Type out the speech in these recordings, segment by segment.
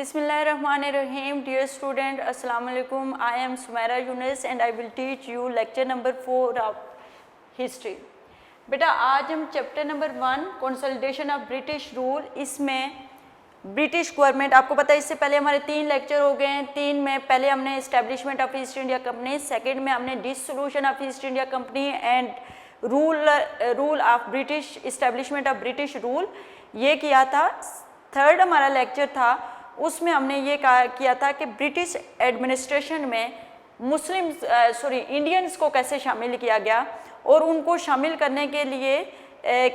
Bismillahirrahmanirrahim. Dear student, Assalamu alaikum. I am Sumaira Yunus and I will teach you lecture number 4 of history. बेटा आज हम chapter number 1 consolidation of British rule, इसमें British government, आपको पता है इससे पहले हमारे 3 लेक्चर हो गए हैं। 3 में पहले हमने establishment of East India company, second में हमने dissolution of East India company and rule of British, establishment of British rule ये किया था। थर्ड हमारा लेक्चर था, उसमें हमने ये किया था कि ब्रिटिश एडमिनिस्ट्रेशन में इंडियंस को कैसे शामिल किया गया और उनको शामिल करने के लिए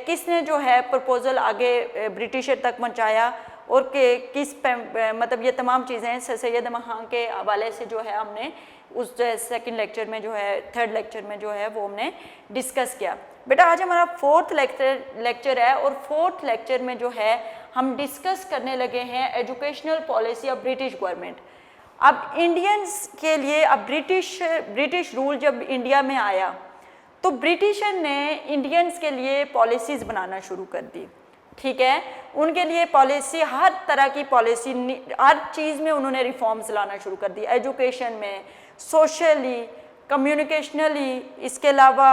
किसने जो है प्रपोज़ल आगे ब्रिटिशर तक पहुंचाया और किस मतलब ये तमाम चीज़ें सर सैयद अहमद खान के हवाले से जो है हमने उस सेकंड लेक्चर में जो है, थर्ड लेक्चर में जो है वो हमने डिस्कस किया। बेटा आज हमारा फोर्थ लेक्चर है और फोर्थ लेक्चर में जो है हम डिस्कस करने लगे हैं educational policy of British government. अब इंडियंस के लिए, अब ब्रिटिश रूल जब इंडिया में आया तो ब्रिटिशर ने इंडियंस के लिए पॉलिसीज़ बनाना शुरू कर दी। ठीक है, उनके लिए पॉलिसी, हर तरह की पॉलिसी, हर चीज़ में उन्होंने रिफॉर्म्स लाना शुरू कर दी, एजुकेशन में, सोशली, कम्युनिकेशनली, इसके अलावा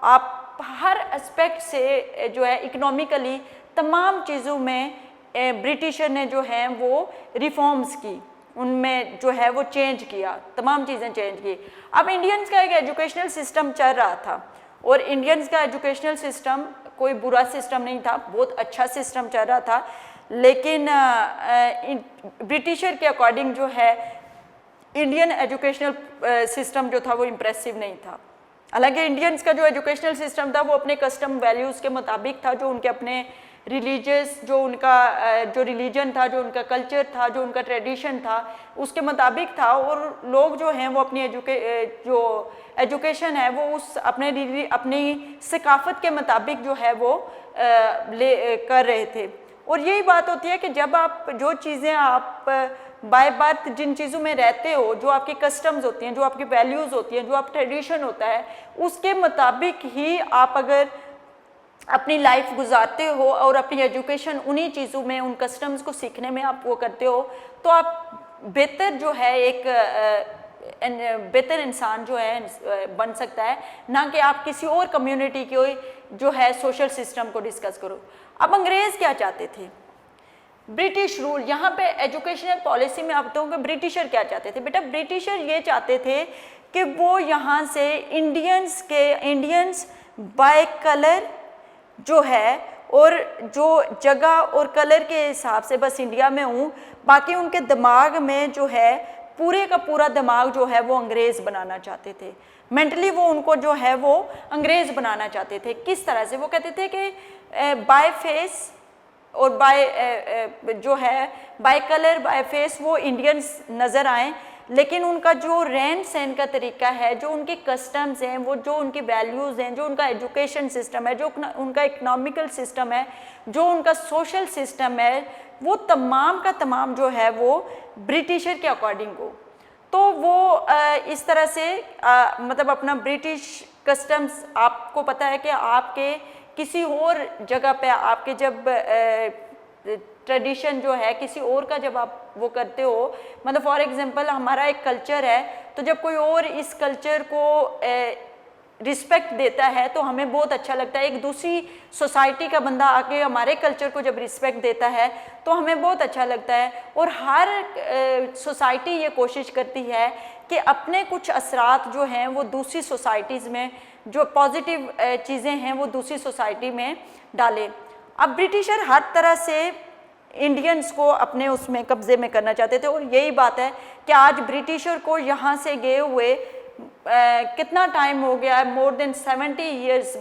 आप हर एस्पेक्ट से जो है इकोनॉमिकली तमाम चीज़ों में ब्रिटिशर ने जो है वो रिफॉर्म्स की, उनमें जो है वो चेंज किया, तमाम चीज़ें चेंज की। अब इंडियंस का एक एजुकेशनल सिस्टम चल रहा था और इंडियंस का एजुकेशनल सिस्टम कोई बुरा सिस्टम नहीं था, बहुत अच्छा सिस्टम चल रहा था, लेकिन ब्रिटिशर के अकॉर्डिंग जो है इंडियन एजुकेशनल सिस्टम जो था वो इम्प्रेसिव नहीं था। हालांकि इंडियंस का जो एजुकेशनल सिस्टम था वो अपने कस्टम वैल्यूज़ के मुताबिक था, जो उनके अपने रिलीजियस, जो उनका जो रिलीजन था, जो उनका कल्चर था, जो उनका ट्रेडिशन था, उसके मुताबिक था। और लोग जो हैं वो अपनी जो एजुकेशन है वो उस अपनी सकाफत के मुताबिक जो है वो कर रहे थे। और यही बात होती है कि जब आप जो चीज़ें आप बाय बर्थ जिन चीज़ों में रहते हो, जो आपकी कस्टम्स होती हैं, जो आपकी वैल्यूज़ होती हैं, जो आप ट्रेडिशन होता है, उसके मुताबिक ही आप अगर अपनी लाइफ गुजारते हो और अपनी एजुकेशन उन्हीं चीज़ों में, उन कस्टम्स को सीखने में आप वो करते हो, तो आप बेहतर जो है एक बेहतर इंसान जो है बन सकता है, ना कि आप किसी और कम्युनिटी की जो है सोशल सिस्टम को डिस्कस करो। अब अंग्रेज़ क्या चाहते थे? ब्रिटिश रूल, यहाँ पे एजुकेशनल पॉलिसी में आप बताऊँ कि ब्रिटिशर क्या चाहते थे। बेटा ब्रिटिशर ये चाहते थे कि वो यहाँ से इंडियंस बाय कलर जो है और जो जगह और कलर के हिसाब से बस इंडिया में हूँ, बाकी उनके दिमाग में जो है पूरे का पूरा दिमाग जो है वो अंग्रेज़ बनाना चाहते थे। मेंटली वो उनको जो है वो अंग्रेज़ बनाना चाहते थे। किस तरह से? वो कहते थे कि बाय फेस और जो है बाय कलर, बाय फेस वो इंडियंस नज़र आएँ, लेकिन उनका जो रहन सहन का तरीका है, जो उनके कस्टम्स हैं, वो जो उनकी वैल्यूज़ हैं, जो उनका एजुकेशन सिस्टम है, जो उनका इकोनॉमिकल सिस्टम है, जो उनका सोशल सिस्टम है, वो तमाम का तमाम जो है वो ब्रिटिशर के अकॉर्डिंग हो। तो वो इस तरह से मतलब अपना ब्रिटिश कस्टम्स, आपको पता है कि आपके किसी और जगह पे आपके जब ट्रेडिशन जो है किसी और का जब आप वो करते हो, मतलब फॉर एग्जांपल हमारा एक कल्चर है, तो जब कोई और इस कल्चर को रिस्पेक्ट देता है तो हमें बहुत अच्छा लगता है। एक दूसरी सोसाइटी का बंदा आके हमारे कल्चर को जब रिस्पेक्ट देता है तो हमें बहुत अच्छा लगता है। और हर सोसाइटी ये कोशिश करती है कि अपने कुछ असरात जो हैं वो दूसरी सोसाइटीज़ में, जो पॉजिटिव चीज़ें हैं वो दूसरी सोसाइटी में डालें। अब ब्रिटिशर हर तरह से इंडियंस को अपने उसमें कब्ज़े में करना चाहते थे। और यही बात है कि आज ब्रिटिशर को यहाँ से गए हुए कितना टाइम हो गया है, मोर देन 70 ईयर्स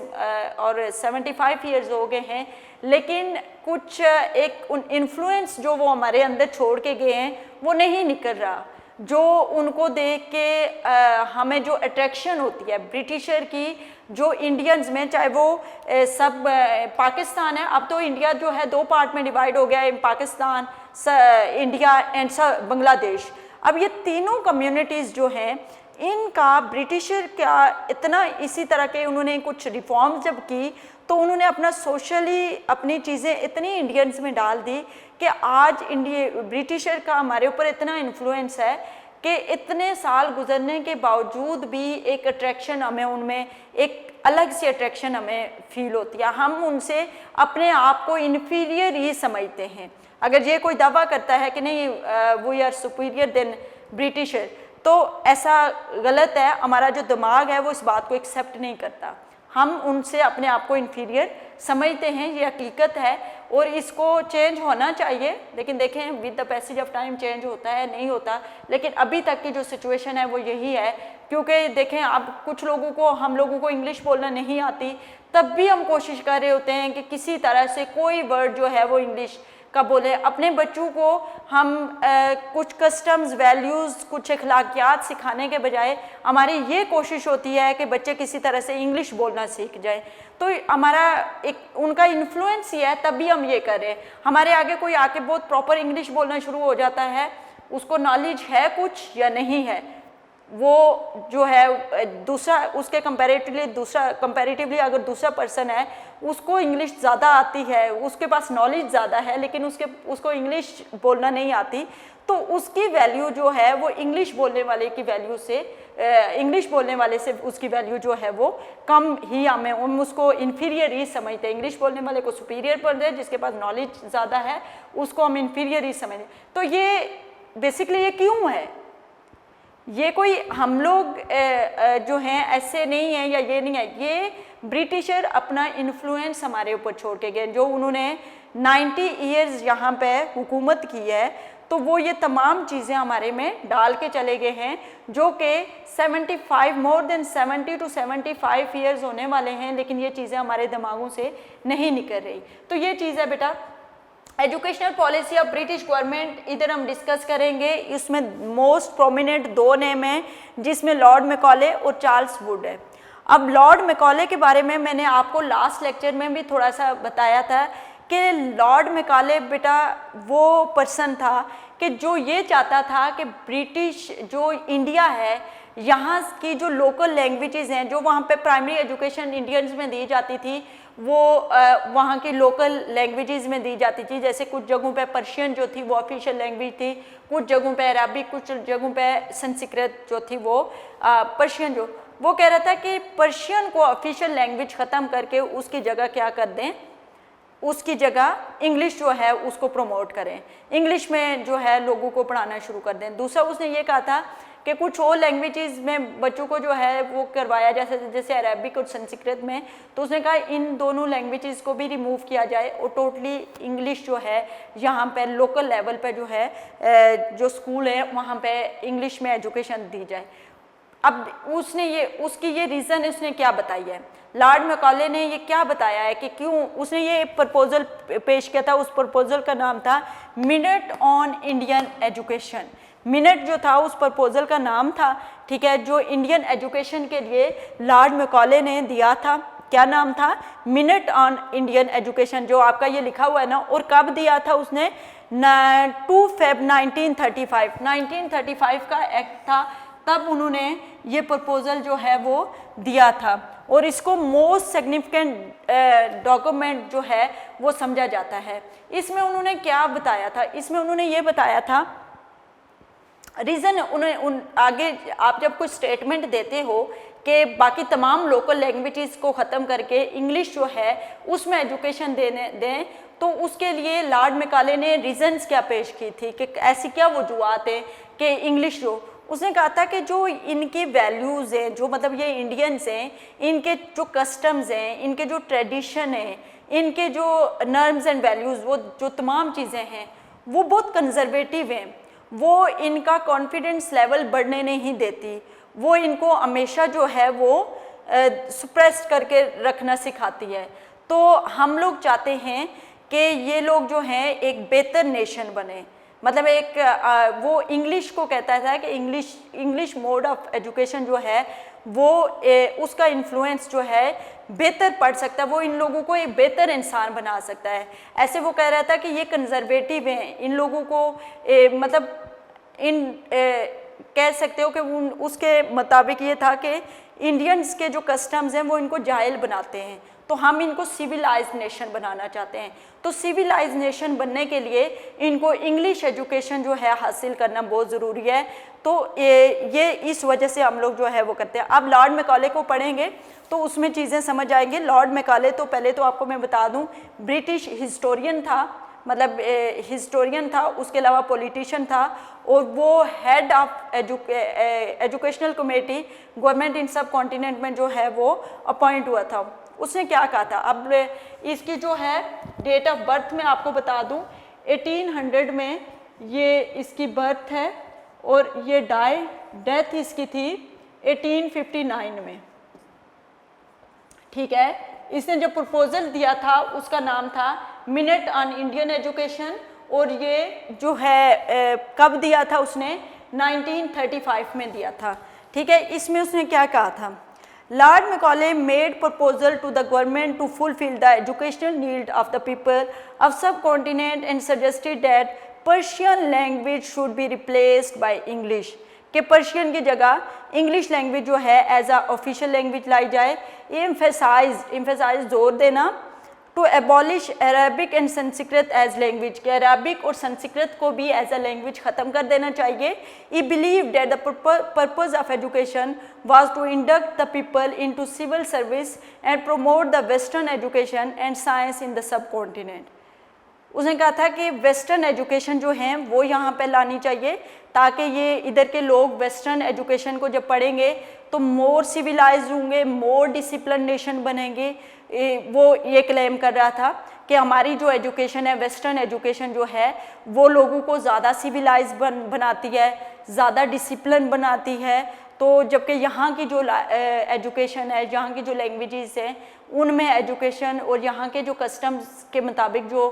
और 75 ईयर्स हो गए हैं, लेकिन कुछ एक इन्फ्लुएंस जो वो हमारे अंदर छोड़ के गए हैं वो नहीं निकल रहा। जो उनको देख के हमें जो अट्रैक्शन होती है ब्रिटिशर की, जो इंडियंस में, चाहे वो सब पाकिस्तान है, अब तो इंडिया जो है 2 पार्ट में डिवाइड हो गया है, पाकिस्तान, इंडिया एंड बांग्लादेश। अब ये तीनों कम्युनिटीज़ जो हैं इनका ब्रिटिशर का इतना इसी तरह के उन्होंने कुछ रिफॉर्म्स जब की तो उन्होंने अपना सोशली अपनी चीज़ें इतनी इंडियंस में डाल दी कि आज ब्रिटिशर का हमारे ऊपर इतना इन्फ्लुएंस है कि इतने साल गुजरने के बावजूद भी एक अट्रैक्शन हमें उनमें एक अलग सी अट्रैक्शन हमें फील होती है। हम उनसे अपने आप को इन्फीरियर ही समझते हैं। अगर ये कोई दावा करता है कि नहीं we are superior than Britisher, तो ऐसा गलत है। हमारा जो दिमाग है वो इस बात को एक्सेप्ट नहीं करता। हम उनसे अपने आप को इन्फीरियर समझते हैं, ये हकीकत है और इसको चेंज होना चाहिए। लेकिन देखें with the passage of time change होता है नहीं होता, लेकिन अभी तक की जो सिचुएशन है वो यही है। क्योंकि देखें अब कुछ लोगों को, हम लोगों को इंग्लिश बोलना नहीं आती, तब भी हम कोशिश कर रहे होते हैं कि किसी तरह से कोई वर्ड जो है वो इंग्लिश का बोले। अपने बच्चों को हम कुछ कस्टम्स, वैल्यूज़, कुछ अखलाकियात सिखाने के बजाय हमारी ये कोशिश होती है कि बच्चे किसी तरह से इंग्लिश बोलना सीख जाए। तो हमारा एक उनका इन्फ्लुएंस ही है, तभी हम ये कर रहे हैं। हमारे आगे कोई आके बहुत प्रॉपर इंग्लिश बोलना शुरू हो जाता है, उसको नॉलेज है कुछ या नहीं है, वो जो है दूसरा उसके कंपैरेटिवली अगर दूसरा पर्सन है उसको इंग्लिश ज़्यादा आती है, उसके पास नॉलेज ज़्यादा है, लेकिन उसको इंग्लिश बोलना नहीं आती, तो उसकी वैल्यू जो है वो इंग्लिश बोलने वाले की वैल्यू से इंग्लिश बोलने वाले से उसकी वैल्यू जो है वो कम ही, हम उसको इन्फीरियर ही समझते हैं। इंग्लिश बोलने वाले को सुपीरियर बोलते हैं, जिसके पास नॉलेज ज़्यादा है उसको हम इन्फीरियर ही समझते हैं। तो ये बेसिकली ये क्यों है? ये कोई हम लोग जो हैं ऐसे नहीं है या ये नहीं है, ये ब्रिटिशर अपना इन्फ्लुएंस हमारे ऊपर छोड़ के गए। जो उन्होंने 90 ईयर्स यहाँ पे हुकूमत की है, तो वो ये तमाम चीज़ें हमारे में डाल के चले गए हैं, जो कि 75 मोर देन 70 to 75 ईयर्स होने वाले हैं, लेकिन ये चीज़ें हमारे दिमागों से नहीं निकल रही। तो ये चीज़ है बेटा educational policy of British government, इधर हम डिस्कस करेंगे। इसमें मोस्ट प्रोमिनेंट दो नेम हैं, जिसमें लॉर्ड मैकॉले और चार्ल्स वुड है। अब लॉर्ड मैकॉले के बारे में मैंने आपको लास्ट लेक्चर में भी थोड़ा सा बताया था कि लॉर्ड मैकॉले बेटा वो पर्सन था कि जो ये चाहता था कि ब्रिटिश जो इंडिया है, यहाँ की जो लोकल लैंग्वेजेस हैं, जो वहाँ पे प्राइमरी एजुकेशन इंडियंस में दी जाती थी, वो वहाँ की लोकल लैंग्वेजेस में दी जाती थी। जैसे कुछ जगहों पे पर्शियन जो थी वो ऑफिशियल लैंग्वेज थी, कुछ जगहों पे अरबिक, कुछ जगहों पे संस्कृत जो थी वो पर्शियन। जो वो कह रहा था कि पर्शियन को ऑफिशियल लैंग्वेज ख़त्म करके उसकी जगह क्या कर दें, उसकी जगह इंग्लिश जो है उसको प्रमोट करें, इंग्लिश में जो है लोगों को पढ़ाना शुरू कर दें। दूसरा उसने ये कहा था कि कुछ और लैंग्वेजेस में बच्चों को जो है वो करवाया, जैसे अरबिक और संस्कृत में, तो उसने कहा इन दोनों लैंग्वेजेस को भी रिमूव किया जाए और टोटली इंग्लिश जो है यहाँ पे लोकल लेवल पे जो है जो स्कूल है वहाँ पे इंग्लिश में एजुकेशन दी जाए। अब उसकी ये रीज़न उसने क्या बताई है, लॉर्ड मैकॉले ने ये क्या बताया है कि क्यों उसने ये प्रपोजल पेश किया था। उस प्रपोजल का नाम था minute on Indian education. Minute जो था उस प्रपोजल का नाम था, ठीक है, जो इंडियन एजुकेशन के लिए लॉर्ड मैकॉले ने दिया था। क्या नाम था? मिनट ऑन इंडियन एजुकेशन, जो आपका ये लिखा हुआ है ना। और कब दिया था उसने? 2 फेब 1935 का एक्ट था, तब उन्होंने ये प्रपोजल जो है वो दिया था। और इसको मोस्ट सिग्निफिकेंट डॉक्यूमेंट जो है वो समझा जाता है। इसमें उन्होंने क्या बताया था? इसमें उन्होंने ये बताया था रीज़न, आगे आप जब कोई स्टेटमेंट देते हो कि बाकी तमाम लोकल लैंग्वेजेस को ख़त्म करके इंग्लिश जो है उसमें एजुकेशन दें, तो उसके लिए लॉर्ड मैकॉले ने रीज़न्स क्या पेश की थी कि ऐसी क्या वजूहत है कि इंग्लिश जो उसने कहा था कि जो इनकी वैल्यूज़ हैं, जो मतलब ये इंडियंस हैं, इनके जो कस्टम्स हैं, इनके जो ट्रेडिशन है, इनके जो नॉर्म्स एंड वैल्यूज़, वो जो तमाम चीज़ें हैं वो बहुत कंजर्वेटिव हैं। वो इनका कॉन्फिडेंस लेवल बढ़ने नहीं देती, वो इनको हमेशा जो है वो सप्रेस्ड करके रखना सिखाती है। तो हम लोग चाहते हैं कि ये लोग जो हैं एक बेहतर नेशन बने। मतलब एक वो इंग्लिश को कहता था कि इंग्लिश मोड ऑफ एजुकेशन जो है वो उसका इन्फ्लुएंस जो है बेहतर पढ़ सकता है, वो इन लोगों को एक बेहतर इंसान बना सकता है। ऐसे वो कह रहा था कि ये कंजर्वेटिव हैं, इन लोगों को मतलब कह सकते हो कि उसके मुताबिक ये था कि इंडियंस के जो कस्टम्स हैं वो इनको जाहिल बनाते हैं, तो हम इनको सिविलाइज नेशन बनाना चाहते हैं। तो सिविलाइज नेशन बनने के लिए इनको इंग्लिश एजुकेशन जो है हासिल करना बहुत ज़रूरी है। तो ये इस वजह से हम लोग जो है वो करते हैं। अब लॉर्ड मैकॉले को पढ़ेंगे तो उसमें चीज़ें समझ आएंगी। लॉर्ड मैकॉले तो पहले तो आपको मैं बता दूं ब्रिटिश हिस्टोरियन था, मतलब हिस्टोरियन था, उसके अलावा पॉलिटिशियन था, और वो head of educational committee government in सब कॉन्टिनेंट में जो है वो अपॉइंट हुआ था। उसने क्या कहा था, अब इसकी जो है डेट ऑफ बर्थ में आपको बता दूं 1800 में ये इसकी बर्थ है, और ये डेथ इसकी थी 1859 में, ठीक है। इसने जो प्रपोजल दिया था उसका नाम था मिनट ऑन इंडियन एजुकेशन, और ये जो है कब दिया था उसने 1935 में दिया था, ठीक है। इसमें उसने क्या कहा था, Lord Macaulay made proposal to the government to fulfil the educational need of the people of subcontinent and suggested that Persian language should be replaced by English, कि पर्शियन की जगह इंग्लिश लैंग्वेज जो है as a official language लाई जाए। ये emphasise जोर देना to abolish Arabic and Sanskrit as language, कि अरबिक और संस्कृत को भी एज अ लैंग्वेज ख़त्म कर देना चाहिए। I believe that the purpose of education was to induct the people into civil service and promote the western education and science in the sub continent. उसने कहा था कि वेस्टर्न एजुकेशन जो है वो यहाँ पे लानी चाहिए, ताकि ये इधर के लोग वेस्टर्न एजुकेशन को जब पढ़ेंगे तो मोर सिविलाइज होंगे, मोर डिसिप्लिन नेशन बनेंगे। वो ये क्लेम कर रहा था कि हमारी जो एजुकेशन है, वेस्टर्न एजुकेशन जो है वो लोगों को ज़्यादा सिविलाइज बनाती है, ज़्यादा डिसिप्लिन बनाती है। तो जबकि यहाँ की जो एजुकेशन है, यहाँ की जो लैंग्वेजेस हैं, उनमें एजुकेशन और यहाँ के जो कस्टम्स के मुताबिक जो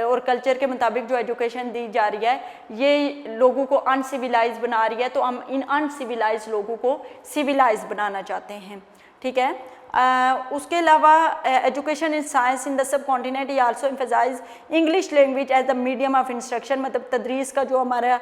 और कल्चर के मुताबिक जो एजुकेशन दी जा रही है, ये लोगों को अनसिविलाइज बना रही है। तो हम इन अनसिविलाइज लोगों को सिविलाइज बनाना चाहते हैं, ठीक है। उसके अलावा education in science in the sub continent he also emphasize English language as the medium of instruction, मतलब तदरीस का जो हमारा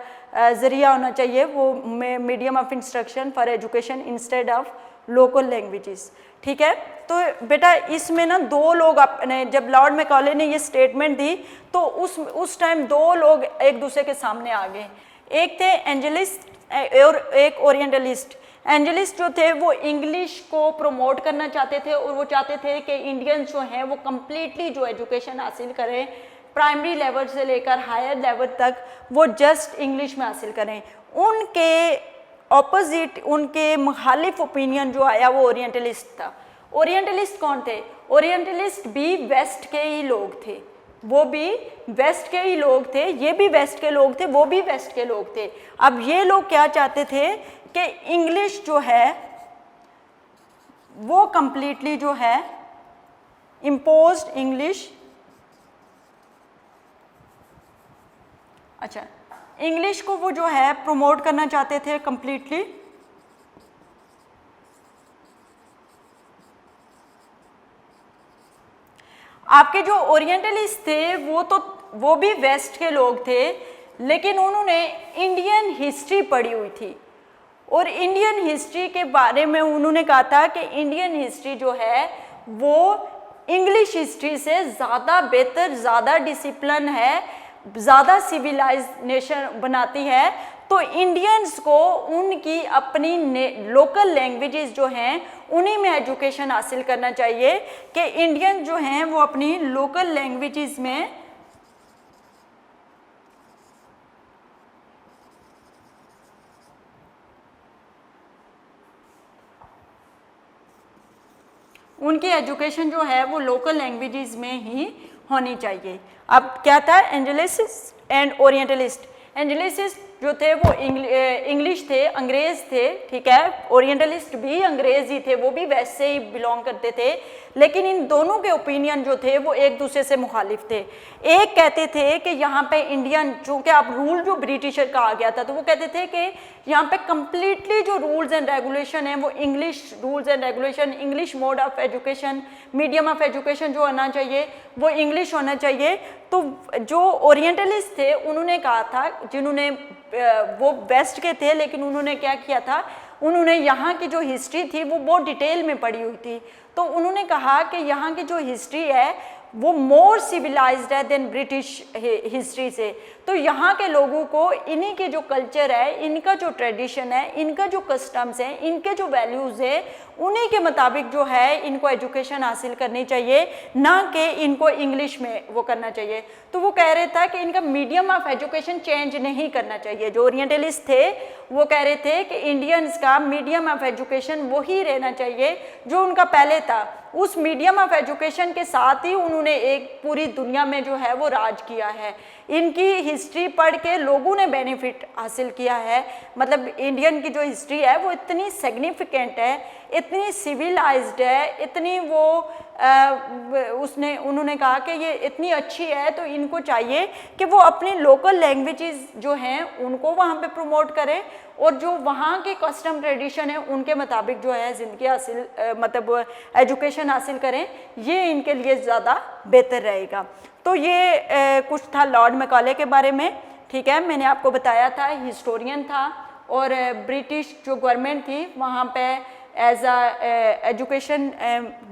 ज़रिया होना चाहिए वो medium of instruction for education instead of local languages, ठीक है। तो बेटा इसमें ना दो लोग अपने, जब लॉर्ड मैकॉले ने ये स्टेटमेंट दी तो उस टाइम दो लोग एक दूसरे के सामने आ गए। एक थे एंजेलिस्ट और एक ओरिएंटलिस्ट। एंजेलिस्ट जो थे वो इंग्लिश को प्रमोट करना चाहते थे, और वो चाहते थे कि इंडियंस जो हैं वो कम्प्लीटली जो एजुकेशन हासिल करें, प्राइमरी लेवल से लेकर हायर लेवल तक वो जस्ट इंग्लिश में हासिल करें। उनके ऑपोजिट, उनके मुखालिफ ओपिनियन जो आया वो ओरिएंटलिस्ट था। ओरिएंटलिस्ट कौन थे? ओरिएंटलिस्ट भी वेस्ट के ही लोग थे, वो भी वेस्ट के ही लोग थे, ये भी वेस्ट के लोग थे, वो भी वेस्ट के लोग थे। अब ये लोग क्या चाहते थे कि इंग्लिश जो है वो कंप्लीटली जो है इम्पोज्ड इंग्लिश, अच्छा इंग्लिश को वो जो है प्रमोट करना चाहते थे कंप्लीटली। आपके जो ओरिएंटलिस्ट थे वो भी वेस्ट के लोग थे, लेकिन उन्होंने इंडियन हिस्ट्री पढ़ी हुई थी, और इंडियन हिस्ट्री के बारे में उन्होंने कहा था कि इंडियन हिस्ट्री जो है वो इंग्लिश हिस्ट्री से ज़्यादा बेहतर, ज़्यादा डिसिप्लिन है, ज़्यादा सिविलाइज नेशन बनाती है। तो इंडियंस को उनकी अपनी लोकल लैंग्वेजेस जो हैं उन्हीं में एजुकेशन हासिल करना चाहिए, कि इंडियन जो हैं वो अपनी लोकल लैंग्वेजेस में उनकी एजुकेशन जो है वो लोकल लैंग्वेजेस में ही होनी चाहिए। अब क्या था, एंजेलिस्ट एंड ओरिएंटलिस्ट। एंजेलिस्ट जो थे वो इंग्लिश थे, अंग्रेज़ थे, ठीक है। ओरिएंटलिस्ट भी अंग्रेज़ ही थे, वो भी वेस्ट से ही बिलोंग करते थे। लेकिन इन दोनों के ओपिनियन जो थे वो एक दूसरे से मुखालिफ थे। एक कहते थे कि यहाँ पे इंडियन, चूँकि अब रूल जो ब्रिटिशर का आ गया था, तो वो कहते थे कि यहाँ पे कम्प्लीटली जो रूल्स एंड रेगुलेशन है वो English rules and regulation, English mode of education, medium of education जो होना चाहिए वो इंग्लिश होना चाहिए। तो जो ओरिएंटलिस्ट थे उन्होंने कहा था, जिन्होंने वो वेस्ट के थे, लेकिन उन्होंने क्या किया था, उन्होंने यहाँ की जो हिस्ट्री थी वो बहुत डिटेल में पढ़ी हुई थी। तो उन्होंने कहा कि यहाँ की जो हिस्ट्री है वो मोर सिविलाइज्ड है देन ब्रिटिश हिस्ट्री से। तो यहाँ के लोगों को इन्हीं के जो कल्चर है, इनका जो ट्रेडिशन है, इनका जो कस्टम्स है, इनके जो वैल्यूज़ है, उन्हीं के मुताबिक जो है इनको एजुकेशन हासिल करनी चाहिए, ना कि इनको इंग्लिश में वो करना चाहिए। तो वो कह रहे था कि इनका मीडियम ऑफ एजुकेशन चेंज नहीं करना चाहिए। जो ओरिएंटलिस्ट थे वो कह रहे थे कि इंडियंस का मीडियम ऑफ एजुकेशन वही रहना चाहिए जो उनका पहले था। उस मीडियम ऑफ एजुकेशन के साथ ही उन्होंने एक पूरी दुनिया में जो है वो राज किया है। इनकी हिस्ट्री पढ़ के लोगों ने बेनिफिट हासिल किया है। मतलब इंडियन की जो हिस्ट्री है वो इतनी सिग्निफिकेंट है, इतनी सिविलाइज्ड है, इतनी वो उन्होंने कहा कि ये इतनी अच्छी है, तो इनको चाहिए कि वो अपनी लोकल लैंग्वेजेस जो हैं उनको वहाँ पे प्रमोट करें और जो वहाँ के कस्टम ट्रेडिशन है उनके मुताबिक जो है ज़िंदगी हासिल मतलब एजुकेशन हासिल करें, ये इनके लिए ज़्यादा बेहतर रहेगा। तो ये कुछ था लॉर्ड मैकॉले के बारे में। ठीक है, मैंने आपको बताया था हिस्टोरियन था और ब्रिटिश जो गवर्नमेंट थी वहाँ पे एज एजुकेशन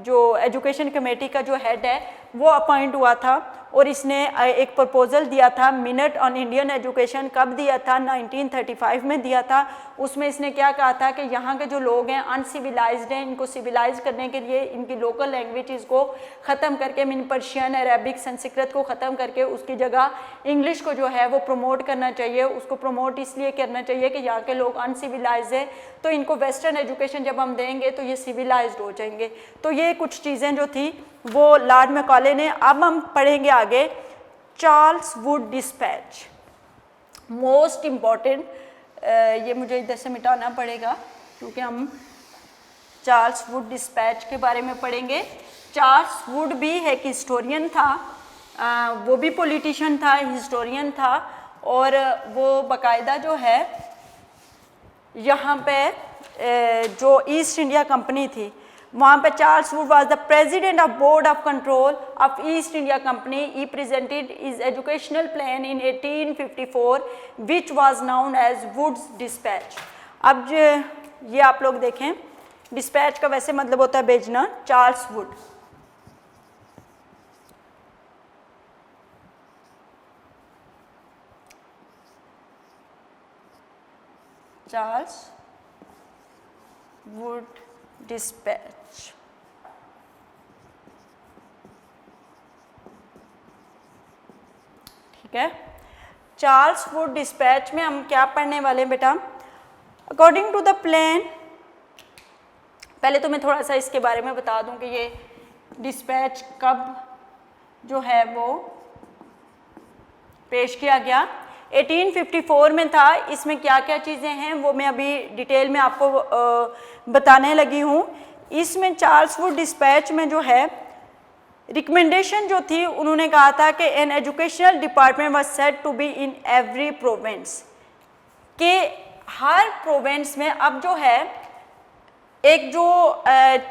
जो एजुकेशन कमेटी का जो हेड है वो अपॉइंट हुआ था और इसने एक प्रपोजल दिया था मिनट ऑन इंडियन एजुकेशन। कब दिया था? 1935 में दिया था। उसमें इसने क्या कहा था कि यहाँ के जो लोग हैं अनसिविलाइज्ड हैं, इनको सिविलाइज करने के लिए इनकी लोकल लैंग्वेजेस को ख़त्म करके, मीन पर्शियन, अरेबिक, संस्कृत को ख़त्म करके उसकी जगह इंग्लिश को जो है वो प्रमोट करना चाहिए। उसको प्रमोट इसलिए करना चाहिए कि यहाँ के लोग अनसिविलाइज हैं, तो इनको वेस्टर्न एजुकेशन जब हम देंगे तो ये सिविलाइज्ड हो जाएंगे। तो ये कुछ चीज़ें जो थी वो लॉर्ड मैकॉले ने। अब हम पढ़ेंगे आगे Charles Wood dispatch, most important. ये मुझे इधर से मिटाना पड़ेगा क्योंकि हम चार्ल्स वुड डिस्पैच के बारे में पढ़ेंगे। चार्ल्स वुड भी एक हिस्टोरियन था, वो भी पॉलिटिशियन था, हिस्टोरियन था और वो बाकायदा जो है यहाँ पे जो ईस्ट इंडिया कंपनी थी वहाँ पे Charles Wood was the president of board of control of East India company. He presented his educational plan in 1854 which was known as Wood's dispatch. अब ये आप लोग देखें, डिस्पैच का वैसे मतलब होता है भेजना। Charles Wood, Charles Wood dispatch. ठीक है, चार्ल्स वुड डिस्पैच में हम क्या पढ़ने वाले हैं बेटा? अकॉर्डिंग टू द प्लान, पहले तो मैं थोड़ा सा इसके बारे में बता दूं कि ये डिस्पैच कब जो है वो पेश किया गया। 1854 में था। इसमें क्या क्या चीज़ें हैं वो मैं अभी डिटेल में आपको बताने लगी हूँ। इसमें चार्ल्स वुड डिस्पैच में जो है रिकमेंडेशन जो थी, उन्होंने कहा था कि an educational department was set to be in every province, कि हर प्रोविंस में अब जो है एक जो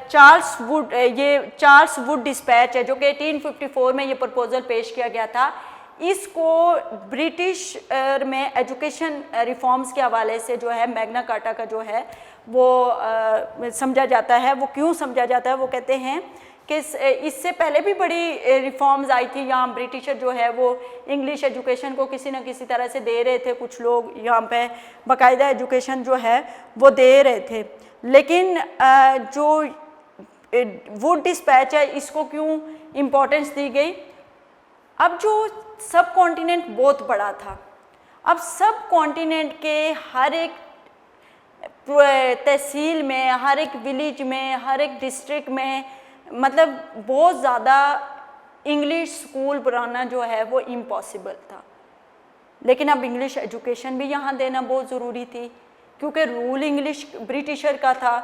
चार्ल्स वुड डिस्पैच है जो कि 1854 में ये प्रपोजल पेश किया गया था, इसको ब्रिटिश में एजुकेशन रिफॉर्म्स के हवाले से जो है मैग्ना कार्टा का जो है वो समझा जाता है। वो क्यों समझा जाता है? वो कहते हैं कि इससे पहले भी बड़ी रिफॉर्म्स आई थी। यहाँ ब्रिटिशर जो है वो इंग्लिश एजुकेशन को किसी न किसी तरह से दे रहे थे, कुछ लोग यहाँ पे बाकायदा एजुकेशन जो है वो दे रहे थे। लेकिन जो वुड डिस्पैच है इसको क्यों इम्पोर्टेंस दी गई? अब जो सब कॉन्टिनेंट बहुत बड़ा था, अब सब कॉन्टिनेंट के हर एक तहसील में, हर एक विलेज में, हर एक डिस्ट्रिक्ट में मतलब बहुत ज़्यादा इंग्लिश स्कूल बनाना जो है वो इम्पॉसिबल था। लेकिन अब इंग्लिश एजुकेशन भी यहाँ देना बहुत ज़रूरी थी क्योंकि रूल इंग्लिश ब्रिटिशर का था।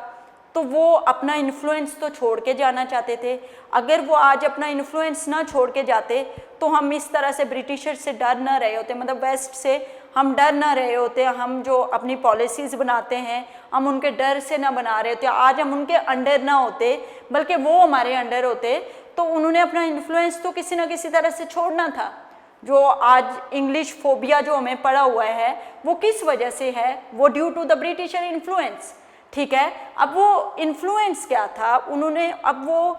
तो वो अपना इन्फ्लुएंस तो छोड़ के जाना चाहते थे। अगर वो आज अपना इन्फ्लुएंस ना छोड़ के जाते तो हम इस तरह से ब्रिटिशर से डर ना रहे होते, मतलब वेस्ट से हम डर ना रहे होते। हम जो अपनी पॉलिसीज़ बनाते हैं हम उनके डर से ना बना रहे होते, आज हम उनके अंडर ना होते बल्कि वो हमारे अंडर होते। तो उन्होंने अपना इन्फ्लुएंस तो किसी ना किसी तरह से छोड़ना था। जो आज इंग्लिश फोबिया जो हमें पड़ा हुआ है वो किस वजह से है, वो due to the Britisher influence. ठीक है, अब वो इन्फ्लुएंस क्या था, उन्होंने अब वो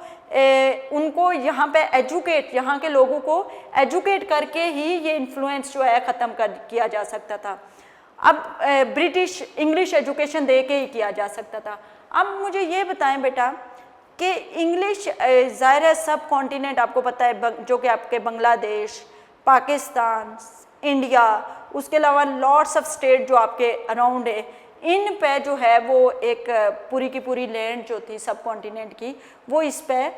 उनको यहाँ पे एजुकेट, यहाँ के लोगों को एजुकेट करके ही ये इन्फ्लुएंस जो है ख़त्म किया जा सकता था। अब ब्रिटिश इंग्लिश एजुकेशन दे के ही किया जा सकता था। अब मुझे ये बताएं बेटा कि इंग्लिश ज़ाहिर है सब कॉन्टिनेंट आपको पता है, जो कि आपके बांग्लादेश, पाकिस्तान, इंडिया, उसके अलावा लॉट्स ऑफ स्टेट जो आपके अराउंड है, इन पे जो है वो एक पूरी की पूरी लैंड जो थी सब कॉन्टिनेंट की वो इस पे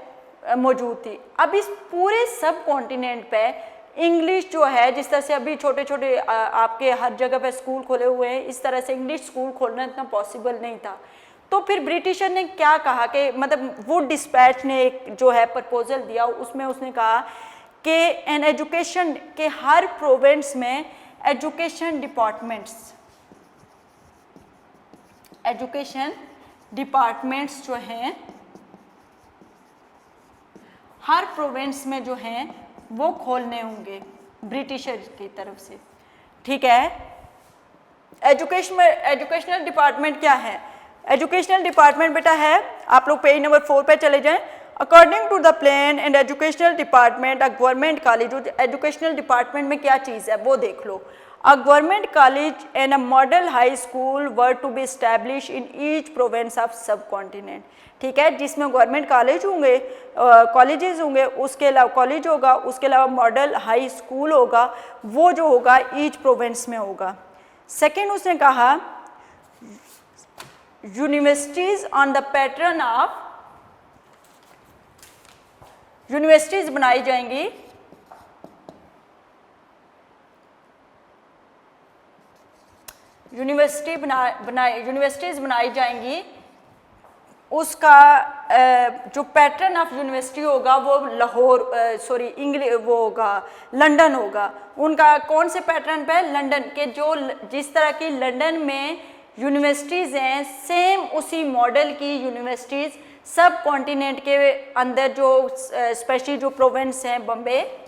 मौजूद थी। अब इस पूरे सब कॉन्टिनेंट पे इंग्लिश जो है, जिस तरह से अभी छोटे छोटे आपके हर जगह पे स्कूल खोले हुए हैं, इस तरह से इंग्लिश स्कूल खोलना इतना पॉसिबल नहीं था। तो फिर ब्रिटिशर ने क्या कहा कि मतलब वुड डिस्पैच ने एक जो है प्रपोजल दिया, उसमें उसने कहा कि एन एजुकेशन के हर प्रोविंस में एजुकेशन डिपार्टमेंट्स जो हैं हर प्रोविंस में जो हैं वो खोलने होंगे ब्रिटिशर की तरफ से। ठीक है, एजुकेशनल डिपार्टमेंट क्या है? एजुकेशनल डिपार्टमेंट बेटा है, आप लोग पेज नंबर 4 पे चले जाएं। According to the plan and educational department a government college, educational department में क्या चीज़ है वो देख लो। A government college and a model high school were to be established in each province of subcontinent। ठीक है, जिसमें गवर्नमेंट कॉलेज होंगे, colleges होंगे, उसके अलावा कॉलेज होगा, उसके अलावा मॉडल हाई स्कूल होगा, वो जो होगा ईच प्रोविंस में होगा। सेकेंड उसने कहा universities on the pattern of, universities बनाई जाएंगी यूनिवर्सिटीज़ बनाई जाएंगी, उसका जो पैटर्न ऑफ यूनिवर्सिटी होगा वो लाहौर वो होगा लंदन होगा। उनका कौन से पैटर्न पे? लंदन के, जो जिस तरह की लंदन में यूनिवर्सिटीज़ हैं सेम उसी मॉडल की यूनिवर्सिटीज़ सब कॉन्टिनेंट के अंदर, जो स्पेशली जो प्रोविंस हैं बम्बे,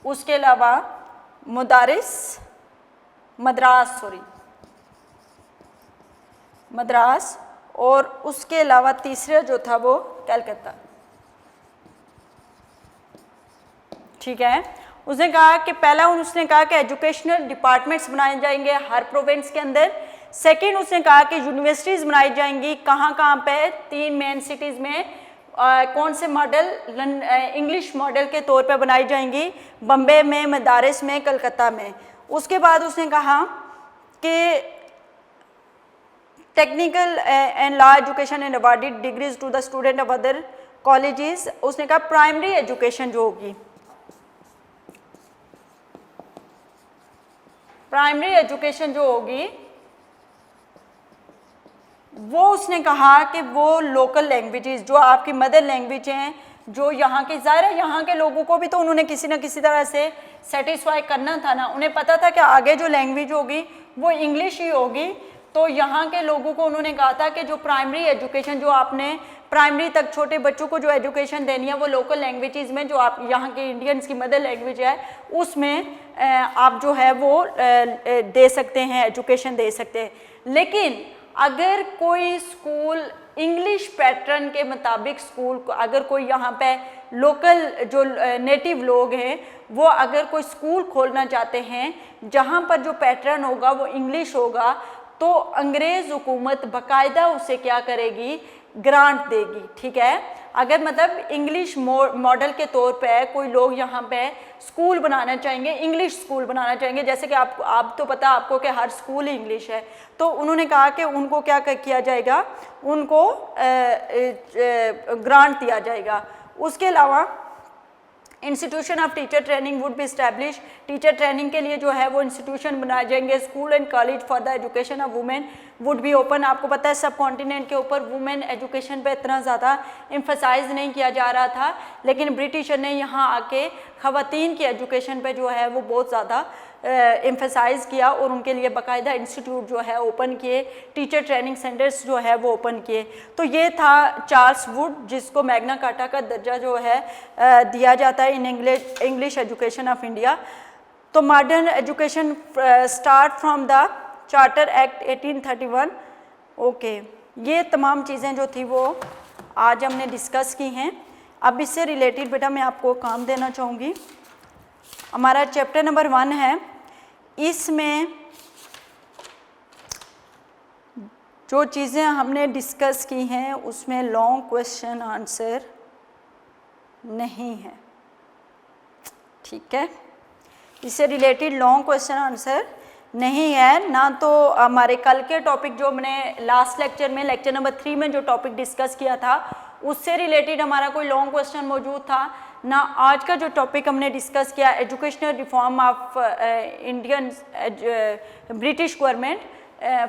उसके अलावा मद्रास और उसके अलावा तीसरा जो था वो कलकत्ता। ठीक है, उसने कहा कि पहला उसने कहा कि एजुकेशनल डिपार्टमेंट्स बनाए जाएंगे हर प्रोविंस के अंदर। सेकंड उसने कहा कि यूनिवर्सिटीज़ बनाई जाएंगी कहाँ कहाँ पे? 3 मेन सिटीज़ में। कौन से मॉडल? इंग्लिश मॉडल के तौर पे बनाई जाएंगी, बम्बे में, मदारिस में, कलकत्ता में। उसके बाद उसने कहा कि technical and law education and awarded degrees to the student of other colleges. उसने कहा प्राइमरी एजुकेशन जो होगी, प्राइमरी एजुकेशन जो होगी वो उसने कहा कि वो लोकल लैंग्वेजेस जो आपकी मदर लैंग्वेज हैं, जो यहाँ के, ज़ाहिर है यहाँ के लोगों को भी तो उन्होंने किसी ना किसी तरह से सेटिस्फाई करना था ना। उन्हें पता था कि आगे जो लैंग्वेज होगी वो इंग्लिश ही होगी। तो यहाँ के लोगों को उन्होंने कहा था कि जो प्राइमरी एजुकेशन, जो आपने प्राइमरी तक छोटे बच्चों को जो एजुकेशन देनी है वो लोकल लैंग्वेजेस में, जो आप यहाँ के इंडियंस की मदर लैंग्वेज है उसमें आप जो है वो दे सकते हैं, एजुकेशन दे सकते हैं। लेकिन अगर कोई स्कूल इंग्लिश पैटर्न के मुताबिक स्कूल, अगर कोई यहाँ पे लोकल जो नेटिव लोग हैं वो अगर कोई स्कूल खोलना चाहते हैं जहाँ पर जो पैटर्न होगा वो इंग्लिश होगा, तो अंग्रेज़ हुकूमत बाकायदा उसे क्या करेगी? ग्रांट देगी। ठीक है, अगर मतलब इंग्लिश मॉडल के तौर पे कोई लोग यहाँ पे स्कूल बनाना चाहेंगे, इंग्लिश स्कूल बनाना चाहेंगे, जैसे कि आप तो पता आपको कि हर स्कूल इंग्लिश है, तो उन्होंने कहा कि उनको क्या किया जाएगा? उनको ग्रांट दिया जाएगा। उसके अलावा institution of teacher training would be establish, teacher training के लिए जो है वो इंस्टीट्यूशन बनाए जाएंगे। School and college for the education of women would be open. आपको पता है सब कॉन्टिनेंट के ऊपर वुमेन एजुकेशन पे इतना ज़्यादा एम्फसाइज नहीं किया जा रहा था, लेकिन ब्रिटिशर ने यहाँ आके ख़वातीन की एजुकेशन पे जो है वो बहुत ज़्यादा एम्फसाइज़ किया और उनके लिए बाकायदा इंस्टीट्यूट जो है ओपन किए, टीचर ट्रेनिंग सेंटर्स जो है वो ओपन किए। तो ये था चार्ल्स वुड, जिसको मैग्ना कार्टा का दर्जा जो है दिया जाता है in English education of India. तो modern education start from the charter act 1831। Okay, ये तमाम चीज़ें जो थी वो आज हमने डिस्कस की हैं। अब इससे रिलेटेड बेटा मैं आपको काम देना चाहूँगी। हमारा चैप्टर नंबर 1 है, इसमें जो चीज़ें हमने डिस्कस की हैं उसमें लॉन्ग क्वेश्चन आंसर नहीं है, ठीक है। इससे रिलेटेड लॉन्ग क्वेश्चन आंसर नहीं है ना। तो हमारे कल के टॉपिक जो हमने लास्ट लेक्चर में लेक्चर नंबर 3 में जो टॉपिक डिस्कस किया था उससे रिलेटेड हमारा कोई लॉन्ग क्वेश्चन मौजूद था ना। आज का जो टॉपिक हमने डिस्कस किया educational reform of Indian British government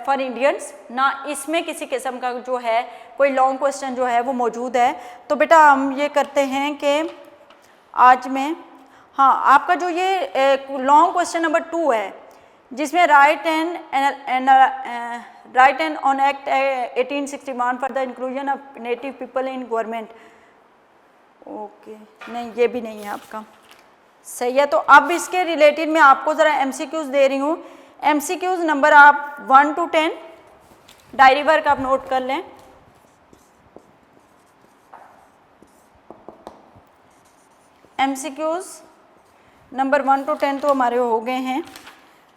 for Indians ना, इसमें किसी किस्म का जो है कोई लॉन्ग क्वेश्चन जो है वो मौजूद है। तो बेटा हम ये करते हैं कि आज में आपका जो ये लॉन्ग क्वेश्चन नंबर 2 है जिसमें right and on act 1861 for the inclusion of native people in government. Okay, नहीं ये भी नहीं है आपका, सही है। तो अब इसके रिलेटेड मैं आपको ज़रा एमसीक्यूज़ दे रही हूँ। एमसीक्यूज़ नंबर आप 1 to 10 डायरी वर्क आप नोट कर लें। एमसीक्यूज़ नंबर 1 to 10 तो हमारे हो गए हैं,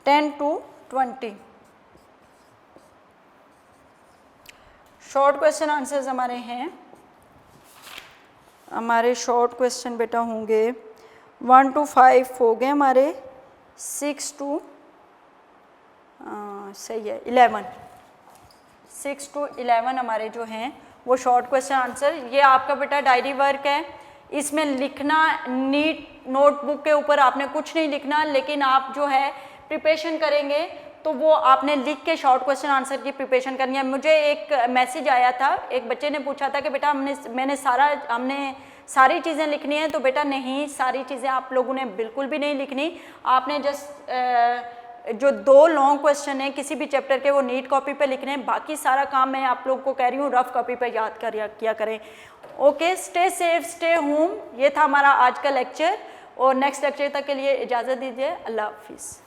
10 to 20 शॉर्ट क्वेश्चन आंसर्स हमारे हैं। हमारे शॉर्ट क्वेश्चन बेटा होंगे 1 to 5 हो गए हमारे, 6 to सही है 11, 6 to 11 हमारे जो हैं वो शॉर्ट क्वेश्चन आंसर। ये आपका बेटा डायरी वर्क है, इसमें लिखना नीट नोटबुक के ऊपर आपने कुछ नहीं लिखना, लेकिन आप जो है प्रिपरेशन करेंगे तो वो आपने लिख के शॉर्ट क्वेश्चन आंसर की प्रिपरेशन करनी है। मुझे एक मैसेज आया था, एक बच्चे ने पूछा था कि बेटा हमने सारी चीज़ें लिखनी है। तो बेटा नहीं, सारी चीज़ें आप लोगों ने बिल्कुल भी नहीं लिखनी। आपने जस्ट जो 2 लॉन्ग क्वेश्चन हैं किसी भी चैप्टर के वो नीट कॉपी पे लिखने हैं, बाकी सारा काम मैं आप लोग को कह रही हूँ रफ कॉपी पे याद किया करें। Okay, stay safe, stay home. ये था हमारा आज का लेक्चर और नेक्स्ट लेक्चर तक के लिए इजाज़त दीजिए। अल्लाह हाफिज़।